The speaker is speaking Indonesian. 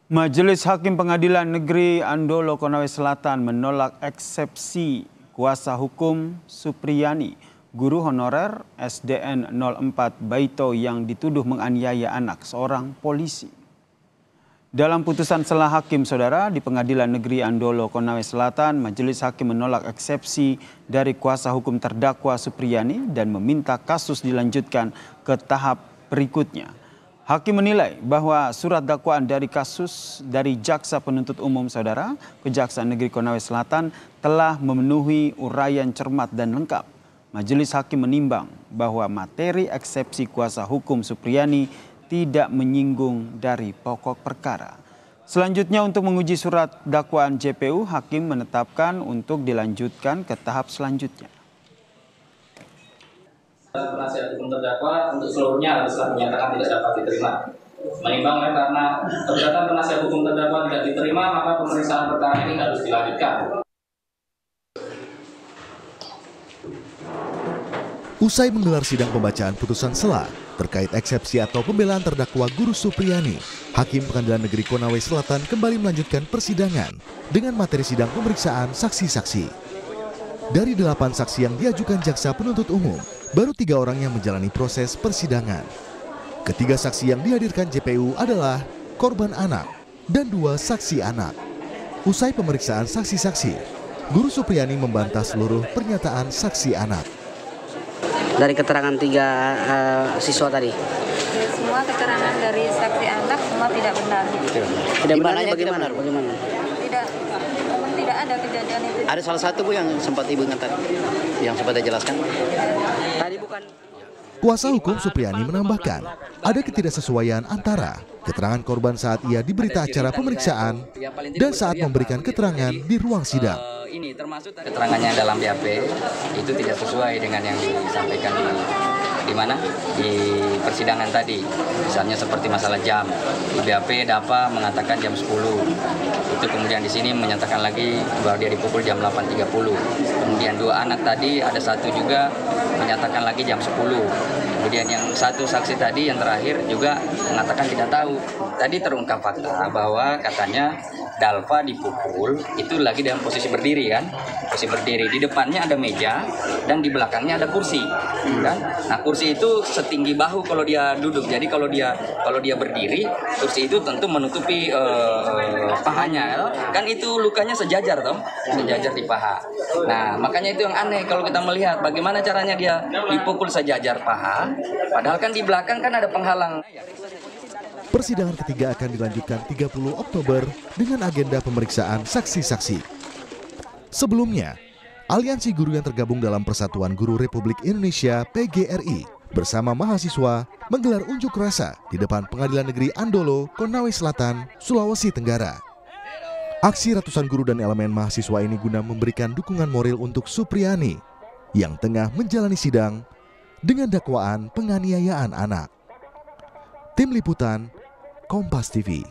Majelis Hakim Pengadilan Negeri Andolo Konawe Selatan menolak eksepsi kuasa hukum Supriyani, guru honorer SDN 04 Baito yang dituduh menganiaya anak seorang polisi. Dalam putusan sela hakim saudara di Pengadilan Negeri Andolo Konawe Selatan, Majelis Hakim menolak eksepsi dari kuasa hukum terdakwa Supriyani dan meminta kasus dilanjutkan ke tahap berikutnya. Hakim menilai bahwa surat dakwaan dari kasus dari Jaksa Penuntut Umum saudara Kejaksaan Negeri Konawe Selatan telah memenuhi uraian cermat dan lengkap. Majelis Hakim menimbang bahwa materi eksepsi kuasa hukum Supriyani tidak menyinggung dari pokok perkara. Selanjutnya untuk menguji surat dakwaan JPU, Hakim menetapkan untuk dilanjutkan ke tahap selanjutnya. Penasihat hukum terdakwa untuk seluruhnya telah menyatakan tidak dapat diterima. Menimbang karena perbuatan penasihat hukum terdakwa tidak diterima, maka pemeriksaan perkara ini harus dilanjutkan. Usai menggelar sidang pembacaan putusan sela terkait eksepsi atau pembelaan terdakwa Guru Supriyani, Hakim Pengadilan Negeri Konawe Selatan kembali melanjutkan persidangan dengan materi sidang pemeriksaan saksi-saksi. Dari 8 saksi yang diajukan Jaksa Penuntut Umum, baru 3 orang yang menjalani proses persidangan. Ketiga saksi yang dihadirkan JPU adalah korban anak dan 2 saksi anak. Usai pemeriksaan saksi-saksi, Guru Supriyani membantah seluruh pernyataan saksi anak. Dari keterangan 3 siswa tadi? Semua keterangan dari saksi anak semua tidak benar. Tidak benarnya bagaimana? Tidak ada kejadian itu. Ada salah satu Bu yang sempat Ibu ingat yang sempat dijelaskan? Tadi bukan. Kuasa hukum Supriyani menambahkan ada ketidaksesuaian antara keterangan korban saat ia diberita acara pemeriksaan dan saat memberikan keterangan di ruang sidang. Ini termasuk keterangannya dalam BAP itu tidak sesuai dengan yang disampaikan di mana di persidangan tadi. Misalnya seperti masalah jam, di BAP DAPA mengatakan jam 10. Itu kemudian di sini menyatakan lagi bahwa dia dipukul jam 8.30. Kemudian 2 anak tadi ada satu juga menyatakan lagi jam 10. Kemudian yang satu saksi tadi yang terakhir juga mengatakan tidak tahu. Tadi terungkap fakta bahwa katanya Dalva dipukul itu lagi dalam posisi berdiri kan, posisi berdiri. Di depannya ada meja dan di belakangnya ada kursi, kan? Nah kursi itu setinggi bahu kalau dia duduk. Jadi kalau dia berdiri, kursi itu tentu menutupi pahanya, kan itu lukanya sejajar toh, sejajar di paha. Nah makanya itu yang aneh kalau kita melihat bagaimana caranya dia dipukul sejajar paha, padahal kan di belakang kan ada penghalang. Persidangan ketiga akan dilanjutkan 30 Oktober dengan agenda pemeriksaan saksi-saksi. Sebelumnya, Aliansi Guru yang tergabung dalam Persatuan Guru Republik Indonesia PGRI bersama mahasiswa menggelar unjuk rasa di depan Pengadilan Negeri Andolo, Konawe Selatan, Sulawesi Tenggara. Aksi ratusan guru dan elemen mahasiswa ini guna memberikan dukungan moral untuk Supriyani yang tengah menjalani sidang dengan dakwaan penganiayaan anak. Tim Liputan Kompas TV.